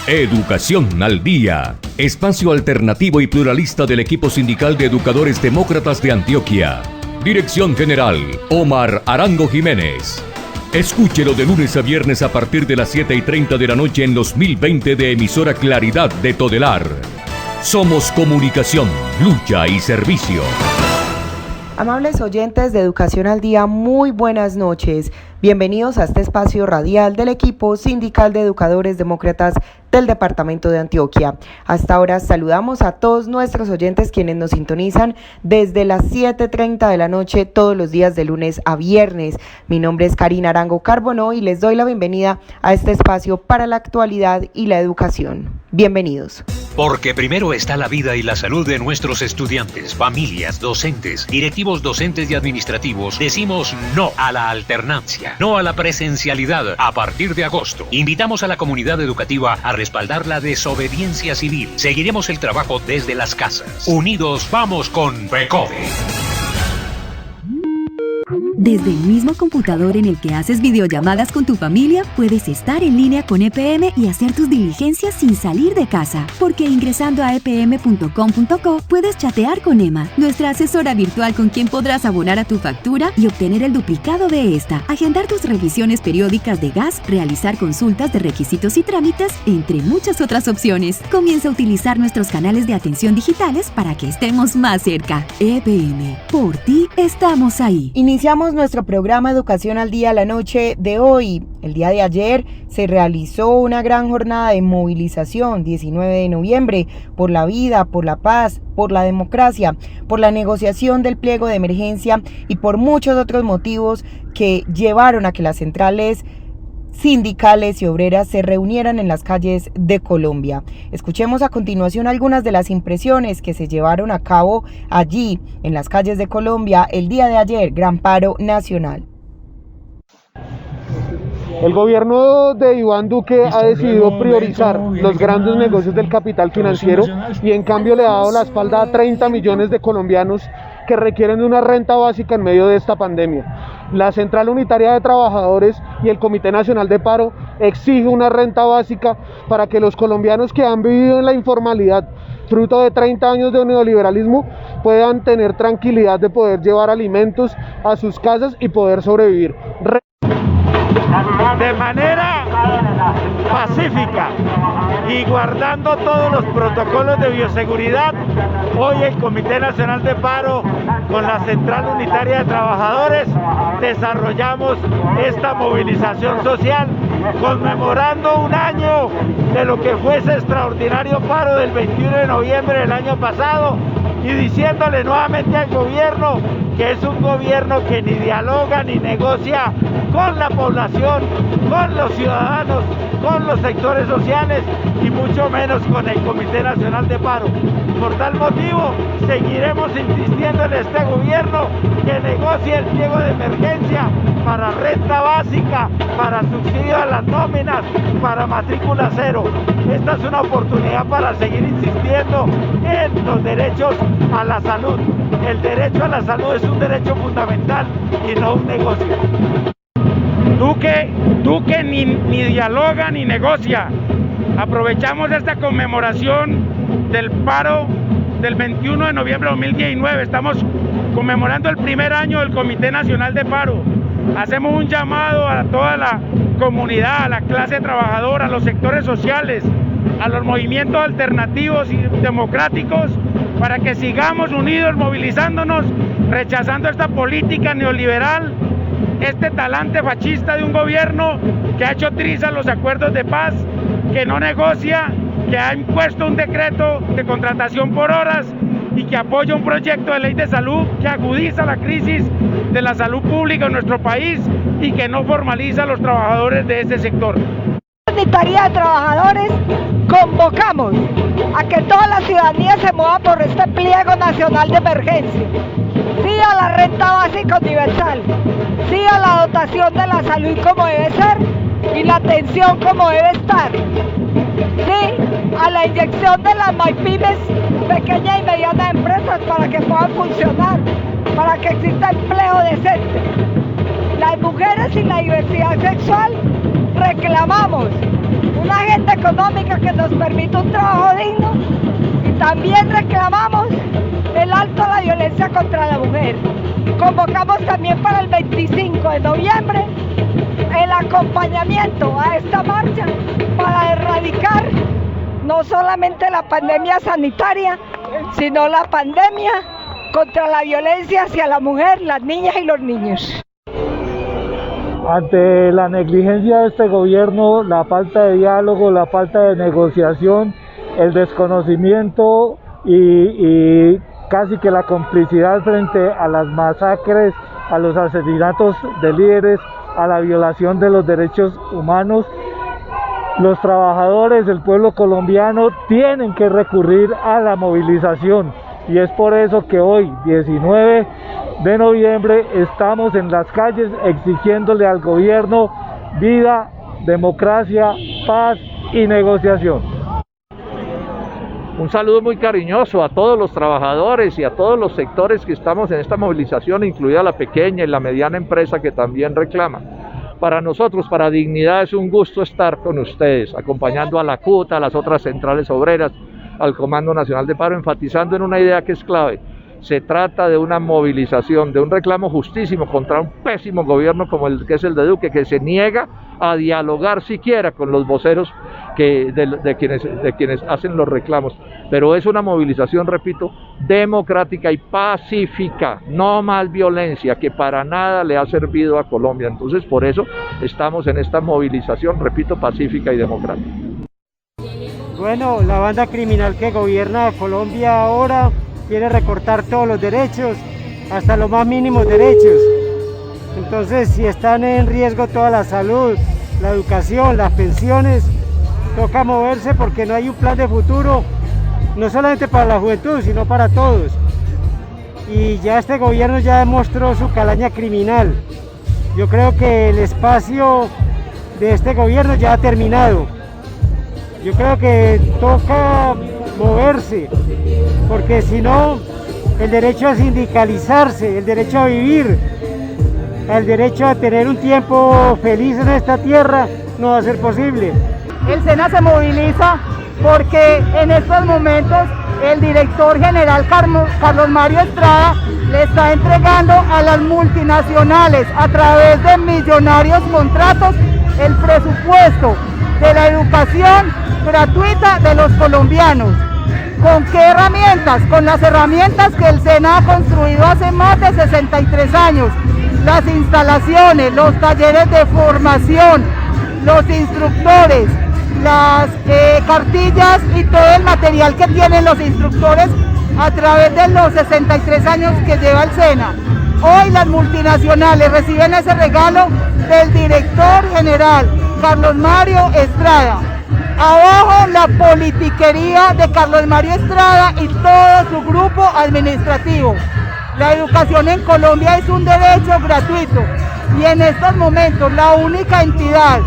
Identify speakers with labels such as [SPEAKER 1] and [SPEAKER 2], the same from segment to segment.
[SPEAKER 1] Educación al Día, espacio alternativo y pluralista del equipo sindical de educadores demócratas de Antioquia. Dirección General, Omar Arango Jiménez. Escúchelo de lunes a viernes a partir de las 7:30 de la noche en los 1020 de emisora Claridad de Todelar. Somos comunicación, lucha y servicio.
[SPEAKER 2] Amables oyentes de Educación al Día, muy buenas noches. Bienvenidos a este espacio radial del equipo sindical de educadores demócratas del departamento de Antioquia. Hasta ahora saludamos a todos nuestros oyentes quienes nos sintonizan desde las 7:30 de la noche todos los días de lunes a viernes. Mi nombre es Karina Arango Carbonó y les doy la bienvenida a este espacio para la actualidad y la educación. Bienvenidos.
[SPEAKER 3] Porque primero está la vida y la salud de nuestros estudiantes, familias, docentes, directivos docentes y administrativos. Decimos no a la alternancia, no a la presencialidad a partir de agosto. Invitamos a la comunidad educativa a respaldar la desobediencia civil. Seguiremos el trabajo desde las casas. Unidos vamos con FECODE.
[SPEAKER 4] Desde el mismo computador en el que haces videollamadas con tu familia, puedes estar en línea con EPM y hacer tus diligencias sin salir de casa. Porque ingresando a epm.com.co puedes chatear con Emma, nuestra asesora virtual con quien podrás abonar a tu factura y obtener el duplicado de esta, agendar tus revisiones periódicas de gas, realizar consultas de requisitos y trámites, entre muchas otras opciones. Comienza a utilizar nuestros canales de atención digitales para que estemos más cerca. EPM, por ti estamos ahí.
[SPEAKER 2] Iniciamos nuestro programa Educación al Día la noche de hoy. El día de ayer se realizó una gran jornada de movilización, 19 de noviembre, por la vida, por la paz, por la democracia, por la negociación del pliego de emergencia y por muchos otros motivos que llevaron a que las centrales sindicales y obreras se reunieran en las calles de Colombia. Escuchemos a continuación algunas de las impresiones que se llevaron a cabo allí en las calles de Colombia el día de ayer, gran paro nacional.
[SPEAKER 5] El gobierno de Iván Duque ha decidido priorizar los grandes negocios del capital financiero y en cambio le ha dado la espalda a 30 millones de colombianos que requieren de una renta básica en medio de esta pandemia. La Central Unitaria de Trabajadores y el Comité Nacional de Paro exige una renta básica para que los colombianos que han vivido en la informalidad, fruto de 30 años de neoliberalismo, puedan tener tranquilidad de poder llevar alimentos a sus casas y poder sobrevivir.
[SPEAKER 6] De manera pacífica y guardando todos los protocolos de bioseguridad, hoy el Comité Nacional de Paro con la Central Unitaria de Trabajadores desarrollamos esta movilización social conmemorando un año de lo que fue ese extraordinario paro del 21 de noviembre del año pasado y diciéndole nuevamente al gobierno que es un gobierno que ni dialoga ni negocia con la población, con los ciudadanos, con los sectores sociales y mucho menos con el Comité Nacional de Paro. Por tal motivo, seguiremos insistiendo en este gobierno que negocie el pliego de emergencia para renta básica, para subsidio a las nóminas, para matrícula cero. Esta es una oportunidad para seguir insistiendo en los derechos a la salud. El derecho a la salud es un derecho fundamental y no un negocio. Duque ni dialoga ni negocia. Aprovechamos esta conmemoración del paro del 21 de noviembre de 2019. Estamos conmemorando el primer año del Comité Nacional de Paro. Hacemos un llamado a toda la comunidad, a la clase trabajadora, a los sectores sociales, a los movimientos alternativos y democráticos para que sigamos unidos, movilizándonos, rechazando esta política neoliberal, este talante fascista de un gobierno que ha hecho trizas los acuerdos de paz, que no negocia, que ha impuesto un decreto de contratación por horas y que apoya un proyecto de ley de salud que agudiza la crisis de la salud pública en nuestro país y que no formaliza a los trabajadores de ese sector.
[SPEAKER 7] Unitaria de Trabajadores convocamos a que toda la ciudadanía se mueva por este pliego nacional de emergencia. Sí a la renta básica universal, sí a la dotación de la salud como debe ser y la atención como debe estar, sí a la inyección de las MyPymes, pequeñas y medianas empresas para que puedan funcionar, para que exista empleo decente. Las mujeres y la diversidad sexual reclamamos una agenda económica que nos permita un trabajo digno, y también reclamamos el alto a la violencia contra la mujer. Convocamos también para el 25 de noviembre el acompañamiento a esta marcha para erradicar no solamente la pandemia sanitaria, sino la pandemia contra la violencia hacia la mujer, las niñas y los niños.
[SPEAKER 6] Ante la negligencia de este gobierno, la falta de diálogo, la falta de negociación, el desconocimiento y casi que la complicidad frente a las masacres, a los asesinatos de líderes, a la violación de los derechos humanos, los trabajadores del pueblo colombiano tienen que recurrir a la movilización, y es por eso que hoy, 19 de noviembre, estamos en las calles exigiéndole al gobierno vida, democracia, paz y negociación.
[SPEAKER 8] Un saludo muy cariñoso a todos los trabajadores y a todos los sectores que estamos en esta movilización, incluida la pequeña y la mediana empresa que también reclama. Para nosotros, para Dignidad, es un gusto estar con ustedes, acompañando a la CUT, a las otras centrales obreras, al Comando Nacional de Paro, enfatizando en una idea que es clave. Se trata de una movilización, de un reclamo justísimo contra un pésimo gobierno como el que es el de Duque, que se niega a dialogar siquiera con los voceros de quienes hacen los reclamos. Pero es una movilización, repito, democrática y pacífica, no más violencia, que para nada le ha servido a Colombia. Entonces, por eso estamos en esta movilización, repito, pacífica y democrática.
[SPEAKER 5] Bueno, la banda criminal que gobierna Colombia ahora quiere recortar todos los derechos, hasta los más mínimos derechos. Entonces, si están en riesgo toda la salud, la educación, las pensiones, toca moverse porque no hay un plan de futuro, no solamente para la juventud, sino para todos. Y ya este gobierno ya demostró su calaña criminal. Yo creo que el espacio de este gobierno ya ha terminado. Yo creo que toca moverse, porque si no, el derecho a sindicalizarse, el derecho a vivir, el derecho a tener un tiempo feliz en esta tierra no va a ser posible.
[SPEAKER 9] El SENA se moviliza porque en estos momentos el director general Carlos Mario Estrada le está entregando a las multinacionales a través de millonarios contratos el presupuesto de la educación gratuita de los colombianos. ¿Con qué herramientas? Con las herramientas que el SENA ha construido hace más de 63 años. Las instalaciones, los talleres de formación, los instructores, las cartillas y todo el material que tienen los instructores a través de los 63 años que lleva el SENA. Hoy las multinacionales reciben ese regalo del director general Carlos Mario Estrada. Abajo la politiquería de Carlos Mario Estrada y todo su grupo administrativo. La educación en Colombia es un derecho gratuito y en estos momentos la única entidad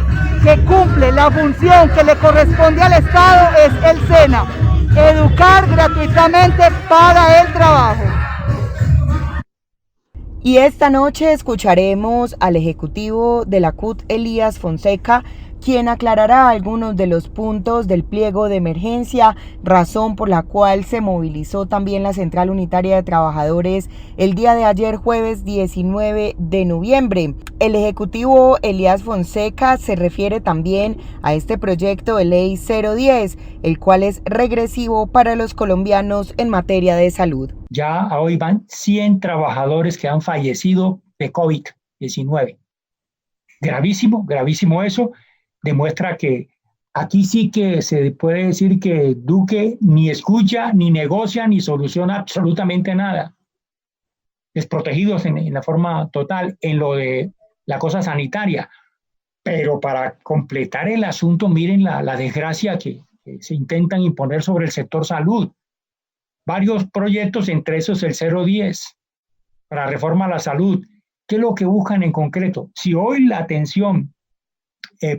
[SPEAKER 9] que cumple la función que le corresponde al Estado es el SENA, educar gratuitamente para el trabajo.
[SPEAKER 2] Y esta noche escucharemos al ejecutivo de la CUT, Elías Fonseca, quien aclarará algunos de los puntos del pliego de emergencia, razón por la cual se movilizó también la Central Unitaria de Trabajadores el día de ayer, jueves 19 de noviembre. El ejecutivo Elías Fonseca se refiere también a este proyecto de ley 010, el cual es regresivo para los colombianos en materia de salud.
[SPEAKER 10] Ya hoy van 100 trabajadores que han fallecido de COVID-19. Gravísimo, gravísimo eso. Demuestra que aquí sí que se puede decir que Duque ni escucha, ni negocia, ni soluciona absolutamente nada. Desprotegidos en la forma total en lo de la cosa sanitaria. Pero para completar el asunto, miren la desgracia que se intentan imponer sobre el sector salud. Varios proyectos, entre esos el 010, para reforma a la salud. ¿Qué es lo que buscan en concreto? Si hoy la atención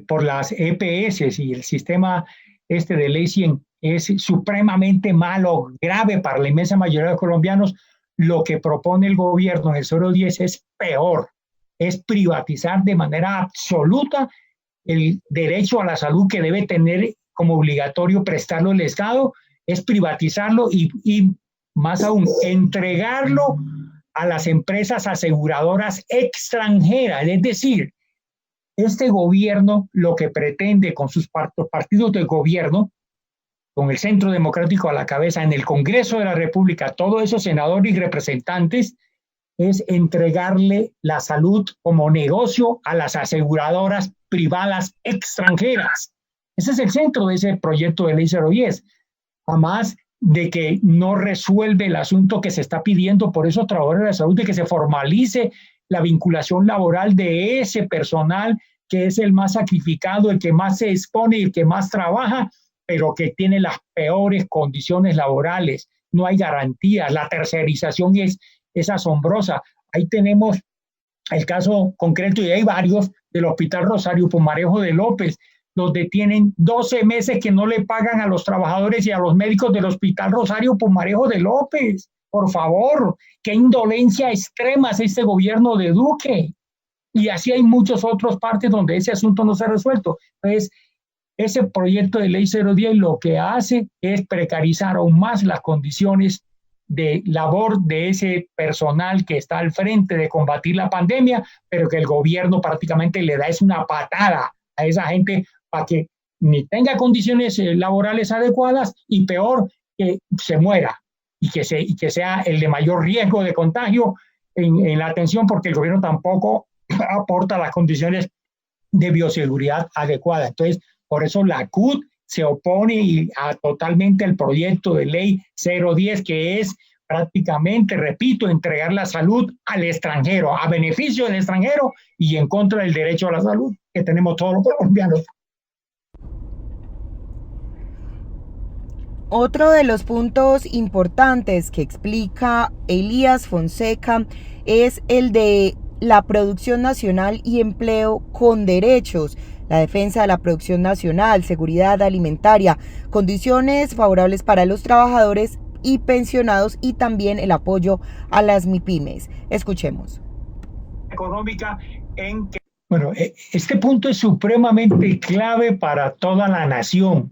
[SPEAKER 10] por las EPS y el sistema de ley 100 es supremamente malo, grave para la inmensa mayoría de los colombianos, lo que propone el gobierno en el 010 es peor, es privatizar de manera absoluta el derecho a la salud que debe tener como obligatorio prestarlo el Estado, es privatizarlo y más aún, entregarlo a las empresas aseguradoras extranjeras. Es decir, este gobierno lo que pretende con sus partidos de gobierno, con el Centro Democrático a la cabeza, en el Congreso de la República, todos esos senadores y representantes, es entregarle la salud como negocio a las aseguradoras privadas extranjeras. Ese es el centro de ese proyecto de ley 010. Además de que no resuelve el asunto que se está pidiendo por esos trabajadores de la salud, de que se formalice la vinculación laboral de ese personal que es el más sacrificado, el que más se expone y el que más trabaja, pero que tiene las peores condiciones laborales. No hay garantías, la tercerización es asombrosa. Ahí tenemos el caso concreto, y hay varios, del Hospital Rosario Pumarejo de López, donde tienen 12 meses que no le pagan a los trabajadores y a los médicos del Hospital Rosario Pumarejo de López. Por favor, qué indolencia extrema es este gobierno de Duque. Y así hay muchas otras partes donde ese asunto no se ha resuelto. Entonces, ese proyecto de ley 010 lo que hace es precarizar aún más las condiciones de labor de ese personal que está al frente de combatir la pandemia, pero que el gobierno prácticamente le da es una patada a esa gente para que ni tenga condiciones laborales adecuadas y peor, que se muera y que sea el de mayor riesgo de contagio en la atención, porque el gobierno tampoco aporta las condiciones de bioseguridad adecuadas. Entonces, por eso la CUT se opone totalmente al proyecto de ley 010, que es prácticamente, repito, entregar la salud al extranjero, a beneficio del extranjero y en contra del derecho a la salud que tenemos todos los colombianos.
[SPEAKER 2] Otro de los puntos importantes que explica Elías Fonseca es el de la producción nacional y empleo con derechos, la defensa de la producción nacional, seguridad alimentaria, condiciones favorables para los trabajadores y pensionados y también el apoyo a las MIPYMES. Escuchemos.
[SPEAKER 10] Económica en que, bueno, este punto es supremamente clave para toda la nación.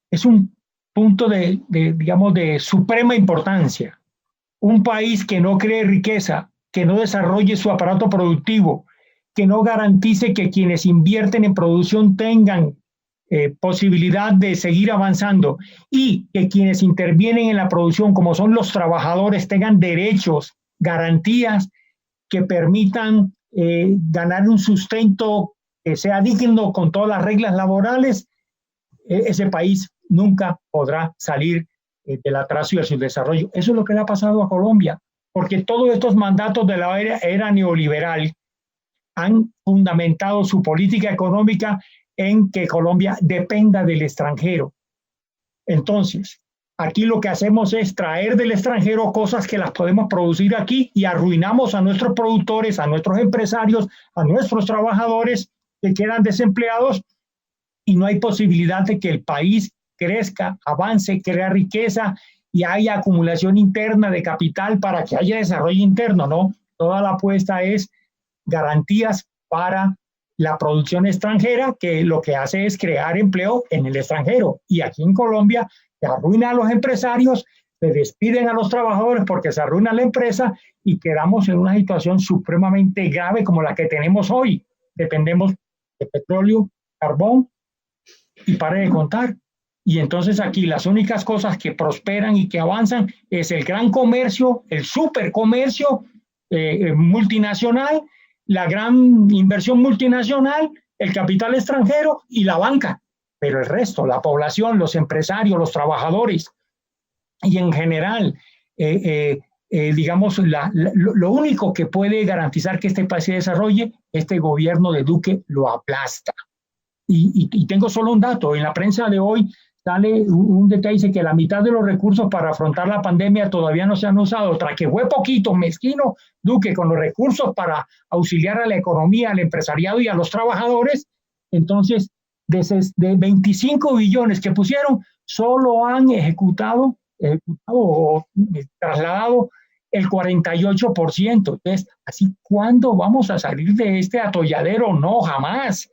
[SPEAKER 10] Es un punto digamos, de suprema importancia. Un país que no cree riqueza, que no desarrolle su aparato productivo, que no garantice que quienes invierten en producción tengan posibilidad de seguir avanzando y que quienes intervienen en la producción, como son los trabajadores, tengan derechos, garantías que permitan ganar un sustento que sea digno con todas las reglas laborales, ese país nunca podrá salir del atraso y del subdesarrollo. Eso es lo que le ha pasado a Colombia, porque todos estos mandatos de la era neoliberal han fundamentado su política económica en que Colombia dependa del extranjero. Entonces, aquí lo que hacemos es traer del extranjero cosas que las podemos producir aquí y arruinamos a nuestros productores, a nuestros empresarios, a nuestros trabajadores que quedan desempleados y no hay posibilidad de que el país crezca, avance, crea riqueza y haya acumulación interna de capital para que haya desarrollo interno, ¿no? Toda la apuesta es garantías para la producción extranjera, que lo que hace es crear empleo en el extranjero. Y aquí en Colombia se arruina a los empresarios, se despiden a los trabajadores porque se arruina la empresa y quedamos en una situación supremamente grave como la que tenemos hoy. Dependemos de petróleo, carbón y pare de contar. Y entonces aquí las únicas cosas que prosperan y que avanzan es el gran comercio, el supercomercio multinacional, la gran inversión multinacional, el capital extranjero y la banca. Pero el resto, la población, los empresarios, los trabajadores y en general, digamos, lo único que puede garantizar que este país se desarrolle, este gobierno de Duque lo aplasta. Y tengo solo un dato. En la prensa de hoy sale un detalle, dice que la mitad de los recursos para afrontar la pandemia todavía no se han usado, tras que fue poquito, mezquino, Duque, con los recursos para auxiliar a la economía, al empresariado y a los trabajadores. Entonces, de 25 billones que pusieron, solo han ejecutado o trasladado el 48%. Entonces, así, ¿cuándo vamos a salir de este atolladero? No, jamás.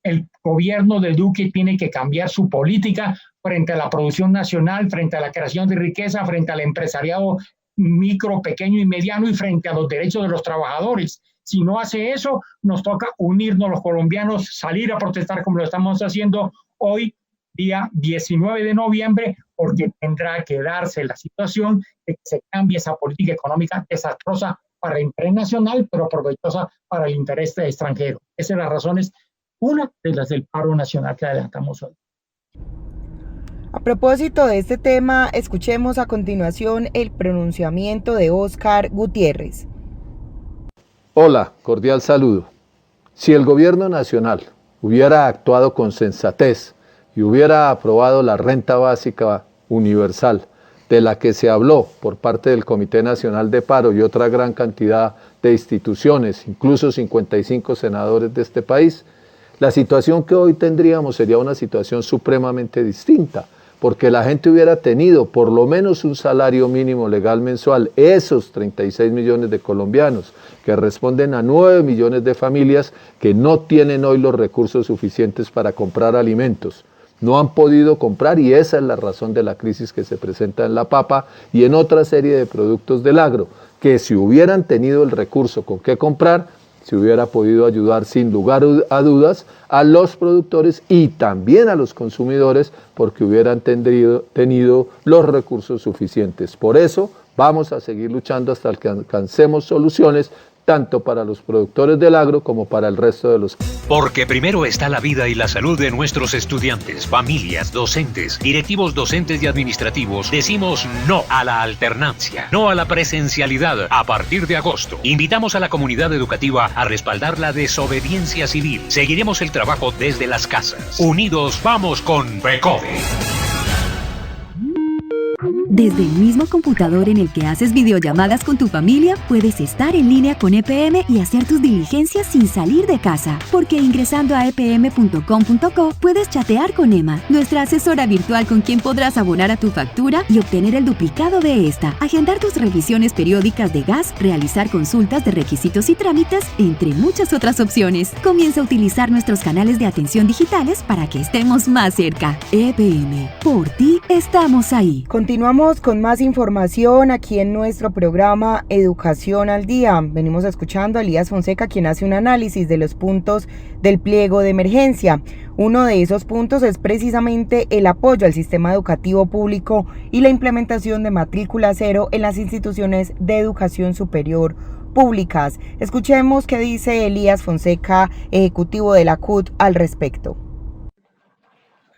[SPEAKER 10] el gobierno de Duque tiene que cambiar su política frente a la producción nacional, frente a la creación de riqueza, frente al empresariado micro, pequeño y mediano y frente a los derechos de los trabajadores. Si no hace eso, nos toca unirnos los colombianos, salir a protestar como lo estamos haciendo hoy, día 19 de noviembre, porque tendrá que darse la situación de que se cambie esa política económica desastrosa para el interés nacional, pero provechosa para el interés extranjero. Esa es la razón, es una de las del paro nacional que adelantamos hoy.
[SPEAKER 2] A propósito de este tema, escuchemos a continuación el pronunciamiento de Óscar Gutiérrez.
[SPEAKER 8] Hola, cordial saludo. Si el gobierno nacional hubiera actuado con sensatez y hubiera aprobado la renta básica universal, de la que se habló por parte del Comité Nacional de Paro y otra gran cantidad de instituciones, incluso 55 senadores de este país, la situación que hoy tendríamos sería una situación supremamente distinta, porque la gente hubiera tenido por lo menos un salario mínimo legal mensual, esos 36 millones de colombianos, que responden a 9 millones de familias que no tienen hoy los recursos suficientes para comprar alimentos. No han podido comprar y esa es la razón de la crisis que se presenta en la papa y en otra serie de productos del agro, que si hubieran tenido el recurso con qué comprar, se hubiera podido ayudar sin lugar a dudas a los productores y también a los consumidores porque hubieran tenido los recursos suficientes. Por eso vamos a seguir luchando hasta que alcancemos soluciones tanto para los productores del agro como para el resto de los...
[SPEAKER 3] Porque primero está la vida y la salud de nuestros estudiantes, familias, docentes, directivos docentes y administrativos. Decimos no a la alternancia, no a la presencialidad a partir de agosto. Invitamos a la comunidad educativa a respaldar la desobediencia civil. Seguiremos el trabajo desde las casas. Unidos vamos con PECODE.
[SPEAKER 4] Desde el mismo computador en el que haces videollamadas con tu familia, puedes estar en línea con EPM y hacer tus diligencias sin salir de casa. Porque ingresando a epm.com.co puedes chatear con Emma, nuestra asesora virtual con quien podrás abonar a tu factura y obtener el duplicado de esta, agendar tus revisiones periódicas de gas, realizar consultas de requisitos y trámites, entre muchas otras opciones. Comienza a utilizar nuestros canales de atención digitales para que estemos más cerca. EPM, por ti estamos ahí.
[SPEAKER 2] Continuamos con más información aquí en nuestro programa Educación al Día. Venimos escuchando a Elías Fonseca, quien hace un análisis de los puntos del pliego de emergencia. Uno de esos puntos es precisamente el apoyo al sistema educativo público y la implementación de matrícula cero en las instituciones de educación superior públicas. Escuchemos qué dice Elías Fonseca, ejecutivo de la CUT, al respecto.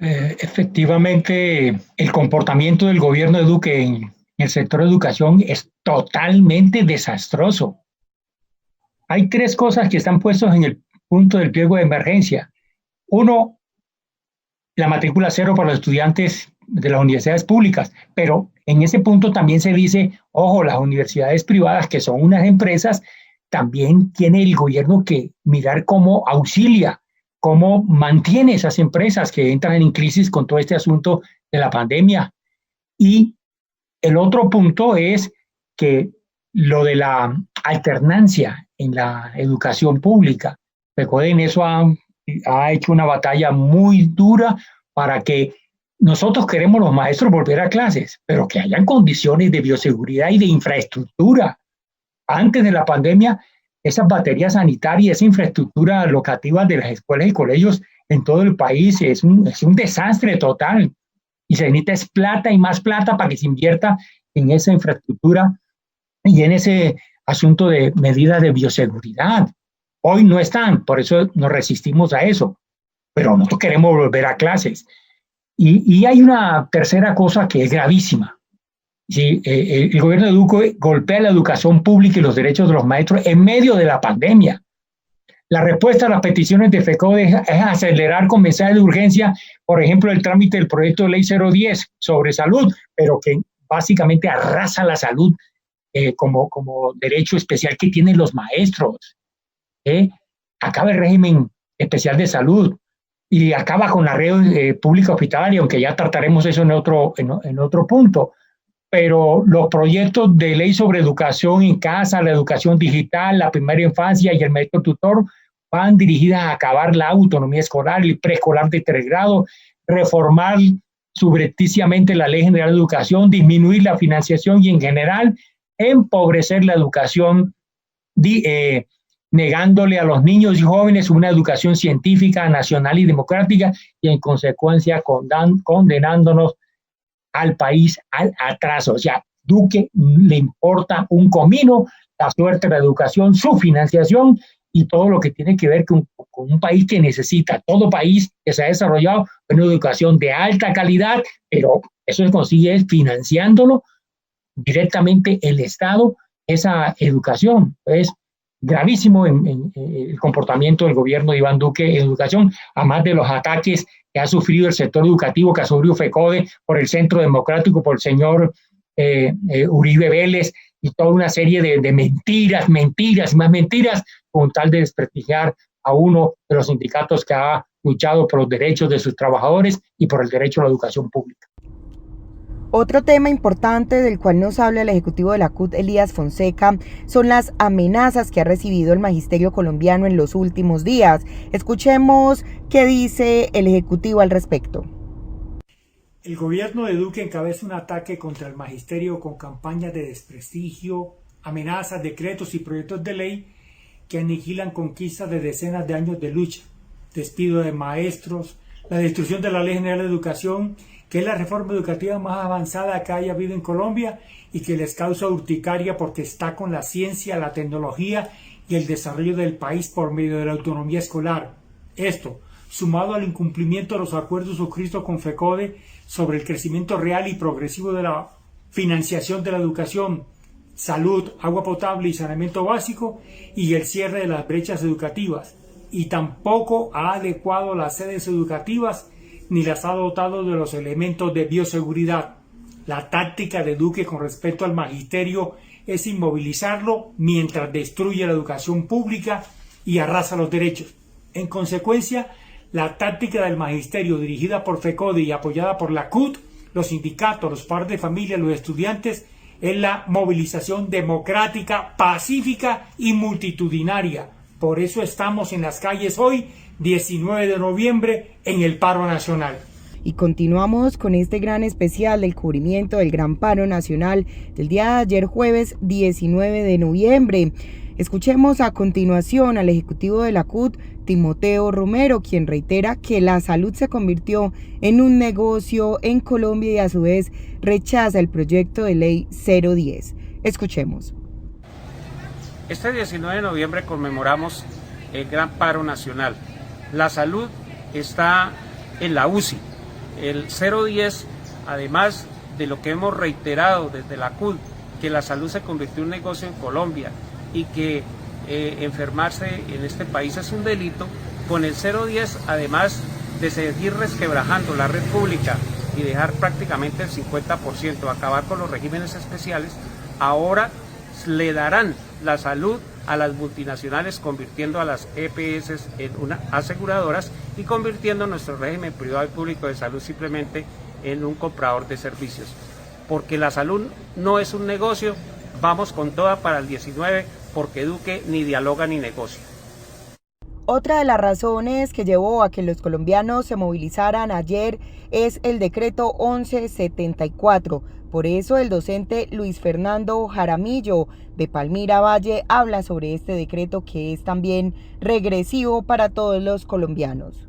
[SPEAKER 10] Efectivamente, el comportamiento del gobierno de Duque en el sector de educación es totalmente desastroso. Hay tres cosas que están puestas en el punto del pliego de emergencia. Uno, la matrícula cero para los estudiantes de las universidades públicas, pero en ese punto también se dice, ojo, las universidades privadas, que son unas empresas, también tiene el gobierno que mirar cómo auxilia, cómo mantiene esas empresas que entran en crisis con todo este asunto de la pandemia. Y el otro punto es que lo de la alternancia en la educación pública. PECODE en eso ha hecho una batalla muy dura para que nosotros queremos los maestros volver a clases, pero que hayan condiciones de bioseguridad y de infraestructura. Antes de la pandemia, esas baterías sanitarias, esa infraestructura locativa de las escuelas y colegios en todo el país es un desastre total. Y se necesita es plata y más plata para que se invierta en esa infraestructura y en ese asunto de medidas de bioseguridad. Hoy no están, por eso nos resistimos a eso. Pero nosotros queremos volver a clases. Y hay una tercera cosa que es gravísima. Sí, el gobierno de Duque golpea la educación pública y los derechos de los maestros en medio de la pandemia. La respuesta a las peticiones de FECODE es acelerar con mensajes de urgencia, por ejemplo, el trámite del proyecto de ley 010 sobre salud, pero que básicamente arrasa la salud como derecho especial que tienen los maestros. Acaba el régimen especial de salud y acaba con la red pública hospitalaria, aunque ya trataremos eso en otro punto. Pero los proyectos de ley sobre educación en casa, la educación digital, la primera infancia y el método tutor van dirigidas a acabar la autonomía escolar, el preescolar de 3 grados, reformar subrepticiamente la Ley General de Educación, disminuir la financiación y en general empobrecer la educación, negándole a los niños y jóvenes una educación científica, nacional y democrática y en consecuencia condenándonos al país al atraso. O sea, Duque le importa un comino la suerte de la educación, su financiación y todo lo que tiene que ver con un país que necesita, todo país que se ha desarrollado una educación de alta calidad, pero eso se consigue financiándolo directamente el Estado, esa educación. Es gravísimo en el comportamiento del gobierno de Iván Duque en educación, además de los ataques que ha sufrido el sector educativo, que ha sufrido FECODE por el Centro Democrático, por el señor Uribe Vélez, y toda una serie de mentiras y más mentiras, con tal de desprestigiar a uno de los sindicatos que ha luchado por los derechos de sus trabajadores y por el derecho a la educación pública.
[SPEAKER 2] Otro tema importante del cual nos habla el ejecutivo de la CUT, Elías Fonseca, son las amenazas que ha recibido el magisterio colombiano en los últimos días. Escuchemos qué dice el ejecutivo al respecto.
[SPEAKER 11] El gobierno de Duque encabeza un ataque contra el magisterio con campañas de desprestigio, amenazas, decretos y proyectos de ley que aniquilan conquistas de decenas de años de lucha, despido de maestros, la destrucción de la Ley General de Educación, que es la reforma educativa más avanzada que haya habido en Colombia y que les causa urticaria porque está con la ciencia, la tecnología y el desarrollo del país por medio de la autonomía escolar. Esto, sumado al incumplimiento de los acuerdos suscritos con FECODE sobre el crecimiento real y progresivo de la financiación de la educación, salud, agua potable y saneamiento básico, y el cierre de las brechas educativas, y tampoco ha adecuado las sedes educativas ni las ha dotado de los elementos de bioseguridad. La táctica de Duque con respecto al magisterio es inmovilizarlo mientras destruye la educación pública y arrasa los derechos. En consecuencia, la táctica del magisterio dirigida por FECODE y apoyada por la CUT, los sindicatos, los padres de familia, los estudiantes, es la movilización democrática, pacífica y multitudinaria. Por eso estamos en las calles hoy, 19 de noviembre, en el paro nacional.
[SPEAKER 2] Y continuamos con este gran especial del cubrimiento del Gran Paro Nacional del día de ayer, jueves 19 de noviembre. Escuchemos a continuación al ejecutivo de la CUT, Timoteo Romero, quien reitera que la salud se convirtió en un negocio en Colombia y a su vez rechaza el proyecto de ley 010. Escuchemos.
[SPEAKER 12] Este 19 de noviembre conmemoramos el Gran Paro Nacional. La salud está en la UCI. El 010, además de lo que hemos reiterado desde la CUT, que la salud se convirtió en un negocio en Colombia y que enfermarse en este país es un delito, con el 010, además de seguir resquebrajando la red pública y dejar prácticamente el 50%, acabar con los regímenes especiales, ahora le darán la salud a las multinacionales, convirtiendo a las EPS en aseguradoras y convirtiendo nuestro régimen privado y público de salud simplemente en un comprador de servicios. Porque la salud no es un negocio, vamos con toda para el 19, porque Duque ni dialoga ni negocia.
[SPEAKER 2] Otra de las razones que llevó a que los colombianos se movilizaran ayer es el decreto 1174. Por eso el docente Luis Fernando Jaramillo de Palmira Valle habla sobre este decreto que es también regresivo para todos los colombianos.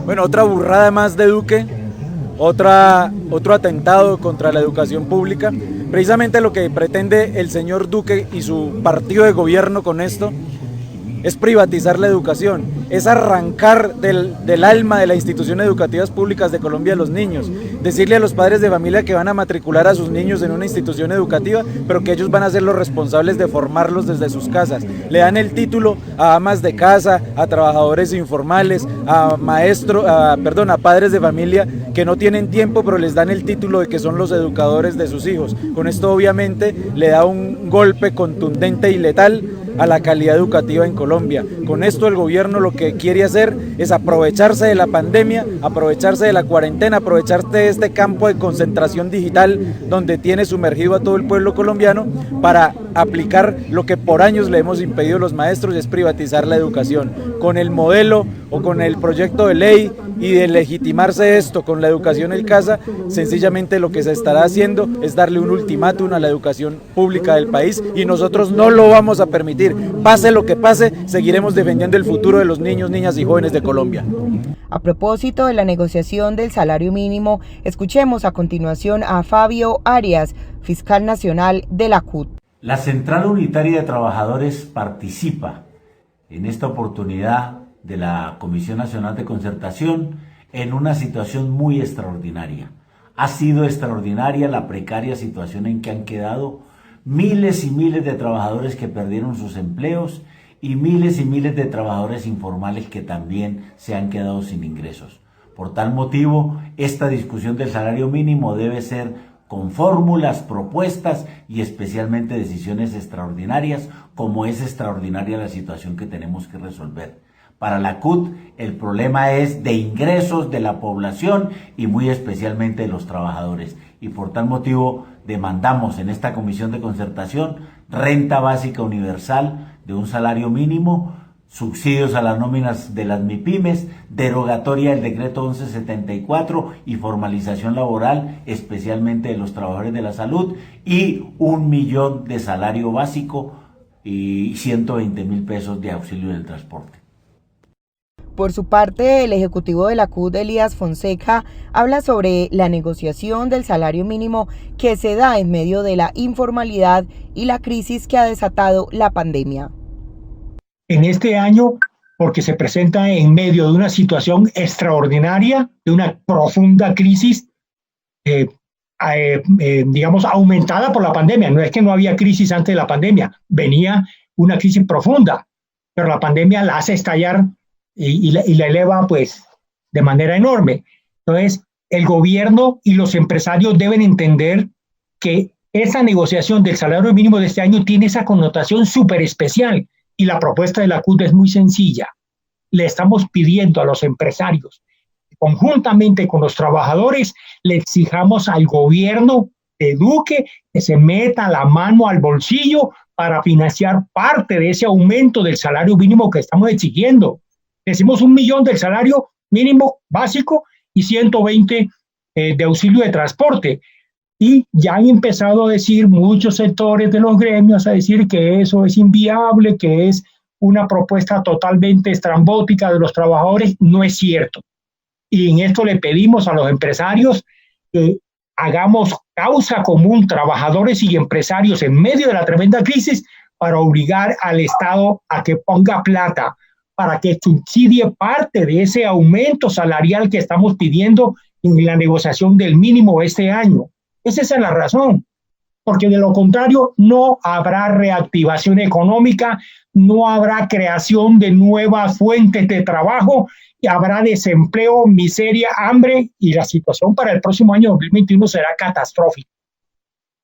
[SPEAKER 13] Bueno, otra burrada más de Duque, otro atentado contra la educación pública. Precisamente lo que pretende el señor Duque y su partido de gobierno con esto es privatizar la educación, es arrancar del alma de las instituciones educativas públicas de Colombia a los niños, decirle a los padres de familia que van a matricular a sus niños en una institución educativa, pero que ellos van a ser los responsables de formarlos desde sus casas. Le dan el título a amas de casa, a trabajadores informales, a padres de familia que no tienen tiempo, pero les dan el título de que son los educadores de sus hijos. Con esto obviamente le da un golpe contundente y letal a la calidad educativa en Colombia. Con esto el gobierno lo que que quiere hacer es aprovecharse de la pandemia, aprovecharse de la cuarentena, aprovecharse de este campo de concentración digital donde tiene sumergido a todo el pueblo colombiano para aplicar lo que por años le hemos impedido los maestros, y es privatizar la educación. Con el modelo o con el proyecto de ley y de legitimarse esto con la educación en casa, sencillamente lo que se estará haciendo es darle un ultimátum a la educación pública del país, y nosotros no lo vamos a permitir. Pase lo que pase, seguiremos defendiendo el futuro de los niños, niñas y jóvenes de Colombia.
[SPEAKER 2] A propósito de la negociación del salario mínimo, escuchemos a continuación a Fabio Arias, fiscal nacional de la CUT.
[SPEAKER 14] La Central Unitaria de Trabajadores participa en esta oportunidad de la Comisión Nacional de Concertación en una situación muy extraordinaria. Ha sido extraordinaria la precaria situación en que han quedado miles y miles de trabajadores que perdieron sus empleos y miles de trabajadores informales que también se han quedado sin ingresos. Por tal motivo, esta discusión del salario mínimo debe ser con fórmulas, propuestas y especialmente decisiones extraordinarias, como es extraordinaria la situación que tenemos que resolver. Para la CUT, el problema es de ingresos de la población y muy especialmente de los trabajadores. Y por tal motivo, demandamos en esta comisión de concertación renta básica universal de un salario mínimo, subsidios a las nóminas de las MIPYMES, derogatoria del decreto 1174 y formalización laboral, especialmente de los trabajadores de la salud, y 1 millón de salario básico y 120.000 pesos de auxilio del transporte.
[SPEAKER 2] Por su parte, el ejecutivo de la CUT, Elías Fonseca, habla sobre la negociación del salario mínimo que se da en medio de la informalidad y la crisis que ha desatado la pandemia.
[SPEAKER 10] En este año, porque se presenta en medio de una situación extraordinaria, de una profunda crisis, digamos, aumentada por la pandemia. No es que no había crisis antes de la pandemia, venía una crisis profunda, pero la pandemia la hace estallar y la eleva pues de manera enorme. Entonces, el gobierno y los empresarios deben entender que esa negociación del salario mínimo de este año tiene esa connotación súper especial, y la propuesta de la CUT es muy sencilla. Le estamos pidiendo a los empresarios, conjuntamente con los trabajadores, le exijamos al gobierno de Duque que se meta la mano al bolsillo para financiar parte de ese aumento del salario mínimo que estamos exigiendo. Decimos 1 millón del salario mínimo básico y 120 de auxilio de transporte. Y ya han empezado a decir muchos sectores de los gremios, a decir que eso es inviable, que es una propuesta totalmente estrambótica de los trabajadores. No es cierto. Y en esto le pedimos a los empresarios que hagamos causa común, trabajadores y empresarios, en medio de la tremenda crisis, para obligar al Estado a que ponga plata, para que subsidie parte de ese aumento salarial que estamos pidiendo en la negociación del mínimo este año. Esa es la razón, porque de lo contrario no habrá reactivación económica, no habrá creación de nuevas fuentes de trabajo, y habrá desempleo, miseria, hambre, y la situación para el próximo año 2021 será catastrófica.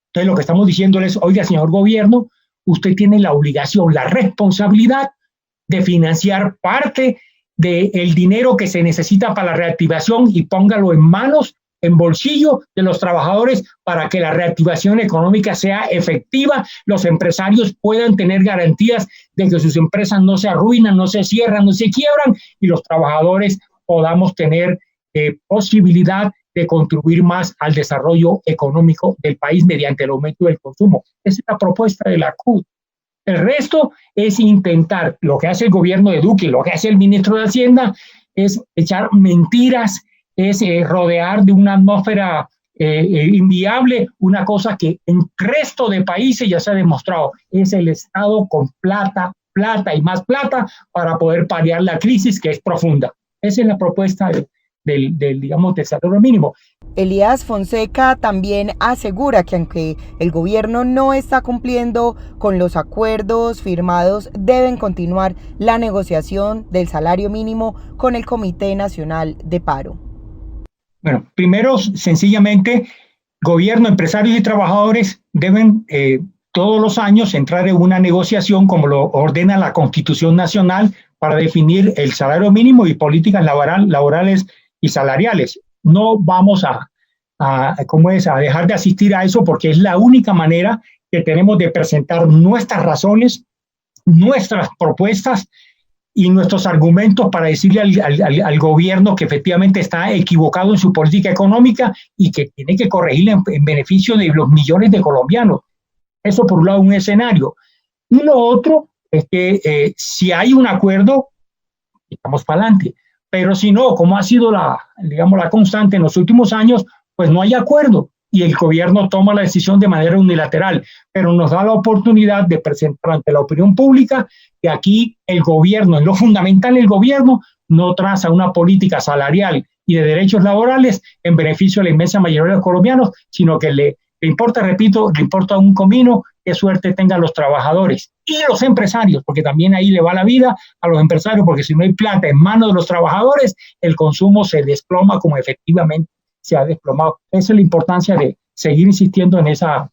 [SPEAKER 10] Entonces lo que estamos diciendo es, oiga, señor gobierno, usted tiene la obligación, la responsabilidad de financiar parte del dinero que se necesita para la reactivación y póngalo en manos, en bolsillo de los trabajadores, para que la reactivación económica sea efectiva, los empresarios puedan tener garantías de que sus empresas no se arruinan, no se cierran, no se quiebran, y los trabajadores podamos tener posibilidad de contribuir más al desarrollo económico del país mediante el aumento del consumo. Esa es la propuesta de la CUT. El resto es intentar, lo que hace el gobierno de Duque, lo que hace el ministro de Hacienda, es echar mentiras, es rodear de una atmósfera inviable, una cosa que en resto de países ya se ha demostrado, es el Estado con plata, plata y más plata para poder paliar la crisis que es profunda. Esa es la propuesta del salario mínimo.
[SPEAKER 2] Elías Fonseca también asegura que aunque el gobierno no está cumpliendo con los acuerdos firmados, deben continuar la negociación del salario mínimo con el Comité Nacional de Paro.
[SPEAKER 10] Bueno, primero, sencillamente, gobierno, empresarios y trabajadores deben todos los años entrar en una negociación como lo ordena la Constitución Nacional para definir el salario mínimo y políticas laborales y salariales. No vamos a dejar de asistir a eso porque es la única manera que tenemos de presentar nuestras razones, nuestras propuestas y nuestros argumentos para decirle al gobierno que efectivamente está equivocado en su política económica y que tiene que corregirla en beneficio de los millones de colombianos. Eso por un lado un escenario. Y lo otro es que si hay un acuerdo, estamos para adelante. Pero si no, como ha sido la constante en los últimos años, pues no hay acuerdo y el gobierno toma la decisión de manera unilateral, pero nos da la oportunidad de presentar ante la opinión pública que aquí el gobierno, en lo fundamental el gobierno, no traza una política salarial y de derechos laborales en beneficio de la inmensa mayoría de los colombianos, sino que le importa, repito, le importa un comino qué suerte tengan los trabajadores y los empresarios, porque también ahí le va la vida a los empresarios, porque si no hay plata en manos de los trabajadores, el consumo se desploma como efectivamente se ha desplomado. Esa es la importancia de seguir insistiendo en esa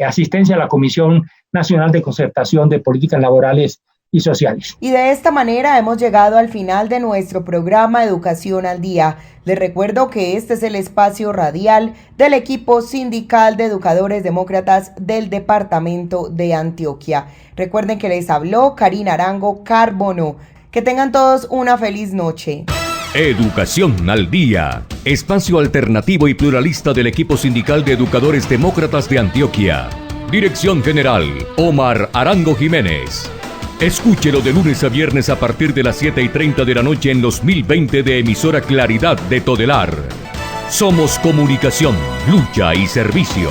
[SPEAKER 10] asistencia a la Comisión Nacional de Concertación de Políticas Laborales y Sociales.
[SPEAKER 2] Y de esta manera hemos llegado al final de nuestro programa Educación al Día. Les recuerdo que este es el espacio radial del equipo sindical de educadores demócratas del departamento de Antioquia. Recuerden que les habló Karina Arango Carbono. Que tengan todos una feliz noche.
[SPEAKER 1] Educación al Día, espacio alternativo y pluralista del equipo sindical de educadores demócratas de Antioquia. Dirección General, Omar Arango Jiménez. Escúchelo de lunes a viernes a partir de las 7:30 de la noche en los 1020 de emisora Claridad de Todelar. Somos comunicación, lucha y servicio.